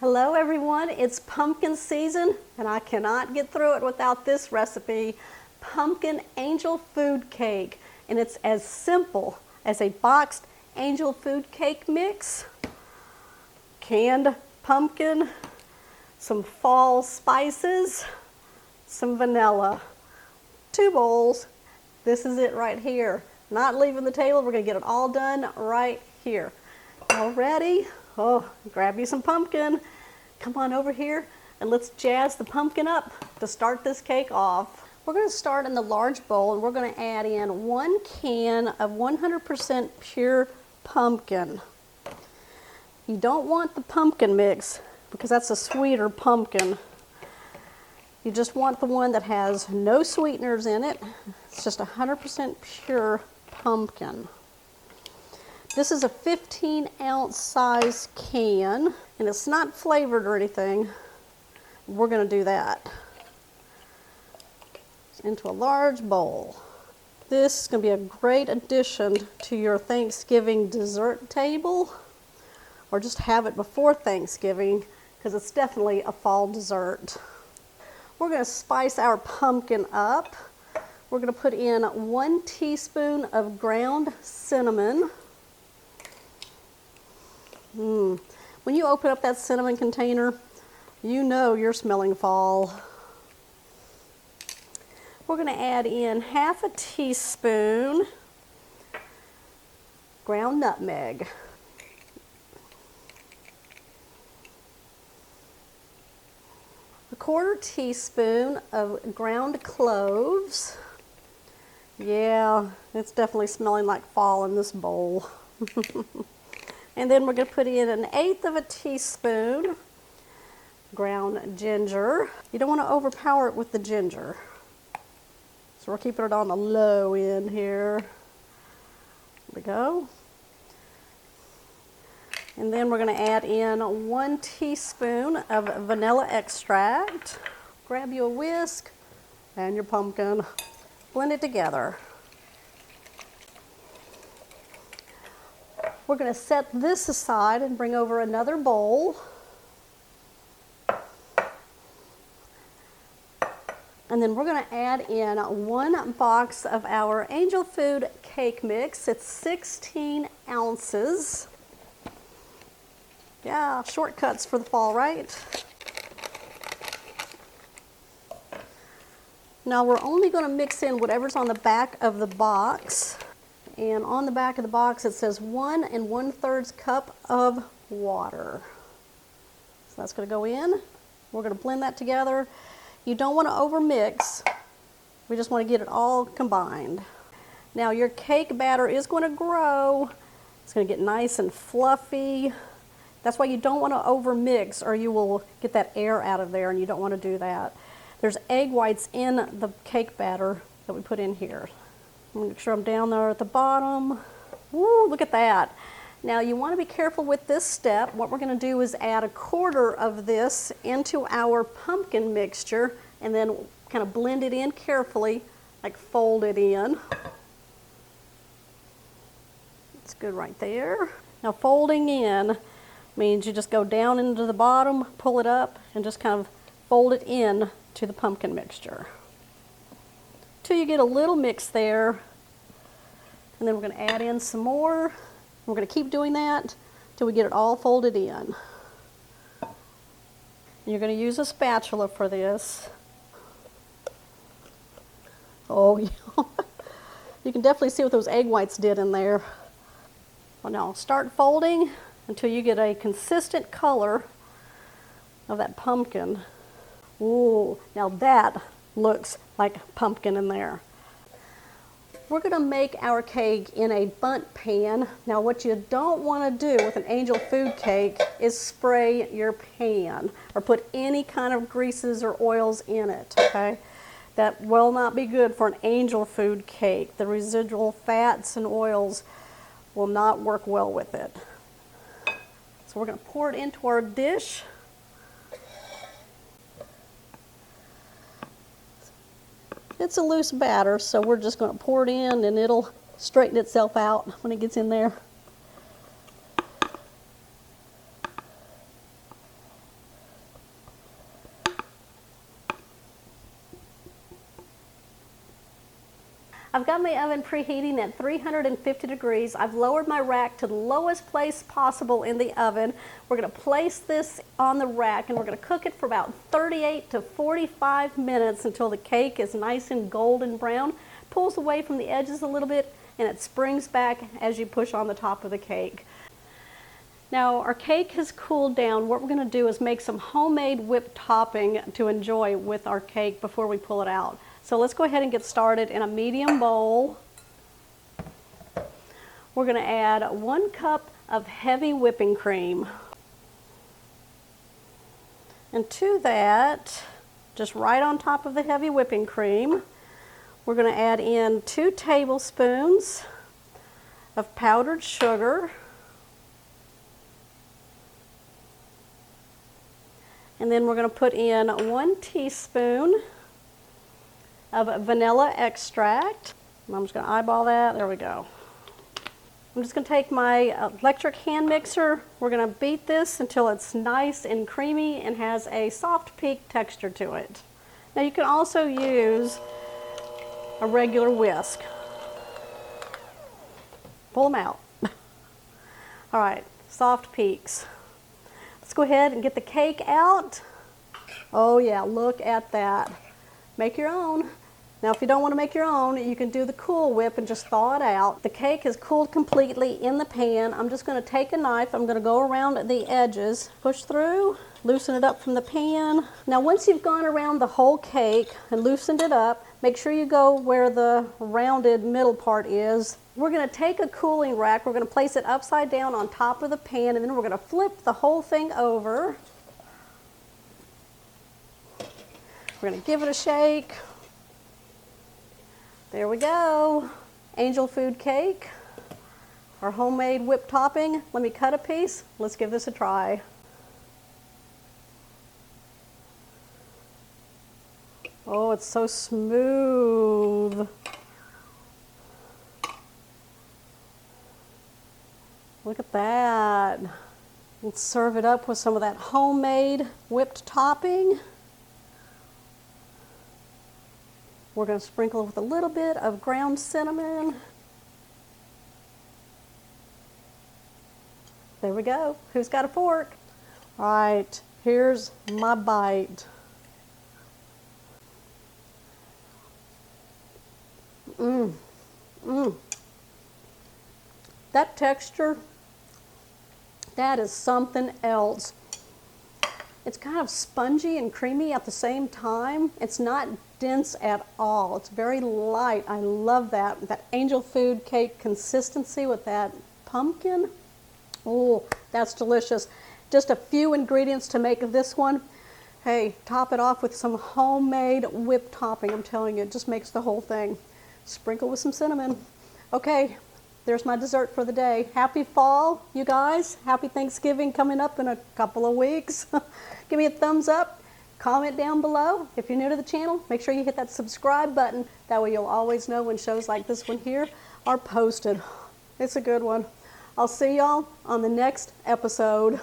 Hello everyone, it's pumpkin season and I cannot get through it without this recipe, pumpkin angel food cake. And it's as simple as a boxed angel food cake mix, canned pumpkin, some fall spices, some vanilla, 2 bowls. This is it right here. Not leaving the table, we're gonna get it all done right here. All ready? Oh, grab you some pumpkin. Come on over here and let's jazz the pumpkin up to start this cake off. We're going to start in the large bowl and we're going to add in 1 can of 100% pure pumpkin. You don't want the pumpkin mix because that's a sweeter pumpkin. You just want the one that has no sweeteners in it. It's just 100% pure pumpkin. This is a 15-ounce size can, and it's not flavored or anything. We're going to do that into a large bowl. This is going to be a great addition to your Thanksgiving dessert table, or just have it before Thanksgiving, because it's definitely a fall dessert. We're going to spice our pumpkin up. We're going to put in 1 teaspoon of ground cinnamon. When you open up that cinnamon container, you know you're smelling fall. We're going to add in ½ a teaspoon ground nutmeg. A 1/4 teaspoon of ground cloves. Yeah, it's definitely smelling like fall in this bowl. And then we're going to put in 1/8 of a teaspoon ground ginger. You don't want to overpower it with the ginger. So we're keeping it on the low end here. There we go. And then we're going to add in 1 teaspoon of vanilla extract. Grab you a whisk and your pumpkin. Blend it together. We're going to set this aside and bring over another bowl. And then we're going to add in 1 box of our angel food cake mix. It's 16 ounces. Yeah, shortcuts for the fall, right? Now we're only going to mix in whatever's on the back of the box. And on the back of the box it says 1 1/3 cup of water. So that's going to go in. We're going to blend that together. You don't want to overmix. We just want to get it all combined. Now your cake batter is going to grow. It's going to get nice and fluffy. That's why you don't want to overmix or you will get that air out of there, and you don't want to do that. There's egg whites in the cake batter that we put in here. Make sure I'm down there at the bottom. Woo, look at that. Now you want to be careful with this step. What we're going to do is add 1/4 of this into our pumpkin mixture and then kind of blend it in carefully, like fold it in. It's good right there. Now folding in means you just go down into the bottom, pull it up, and just kind of fold it in to the pumpkin mixture. Till you get a little mix there, and then we're going to add in some more. We're going to keep doing that till we get it all folded in. And you're going to use a spatula for this. Oh, yeah. You can definitely see what those egg whites did in there. Well, now start folding until you get a consistent color of that pumpkin. Ooh, now that looks like pumpkin in there. We're going to make our cake in a bundt pan. Now what you don't want to do with an angel food cake is spray your pan or put any kind of greases or oils in it, okay? That will not be good for an angel food cake. The residual fats and oils will not work well with it. So we're going to pour it into our dish. It's a loose batter, so we're just going to pour it in and it'll straighten itself out when it gets in there. I've got my oven preheating at 350 degrees. I've lowered my rack to the lowest place possible in the oven. We're going to place this on the rack and we're going to cook it for about 38 to 45 minutes until the cake is nice and golden brown, pulls away from the edges a little bit, and it springs back as you push on the top of the cake. Now our cake has cooled down. What we're going to do is make some homemade whipped topping to enjoy with our cake before we pull it out. So let's go ahead and get started. In a medium bowl, we're going to add 1 cup of heavy whipping cream. And to that, just right on top of the heavy whipping cream, we're going to add in 2 tablespoons of powdered sugar. And then we're going to put in 1 teaspoon of vanilla extract. I'm just going to eyeball that. There we go. I'm just going to take my electric hand mixer. We're going to beat this until it's nice and creamy and has a soft peak texture to it. Now you can also use a regular whisk. Pull them out. All right, soft peaks. Let's go ahead and get the cake out. Oh yeah, look at that. Make your own. Now if you don't want to make your own, you can do the Cool Whip and just thaw it out. The cake has cooled completely in the pan. I'm just going to take a knife. I'm going to go around the edges, push through, loosen it up from the pan. Now once you've gone around the whole cake and loosened it up, make sure you go where the rounded middle part is. We're going to take a cooling rack. We're going to place it upside down on top of the pan, and then we're going to flip the whole thing over. We're going to give it a shake. There we go. Angel food cake, our homemade whipped topping. Let me cut a piece. Let's give this a try. Oh, it's so smooth. Look at that. Let's serve it up with some of that homemade whipped topping. We're going to sprinkle with a little bit of ground cinnamon. There we go. Who's got a fork? All right, here's my bite. That texture, that is something else. It's kind of spongy and creamy at the same time. It's not dense at all. It's very light. I love that. That angel food cake consistency with that pumpkin. Oh, that's delicious. Just a few ingredients to make this one. Hey, top it off with some homemade whipped topping. I'm telling you, it just makes the whole thing. Sprinkle with some cinnamon. Okay, there's my dessert for the day. Happy fall, you guys. Happy Thanksgiving coming up in a couple of weeks. Give me a thumbs up. Comment down below. If you're new to the channel, make sure you hit that subscribe button. That way you'll always know when shows like this one here are posted. It's a good one. I'll see y'all on the next episode.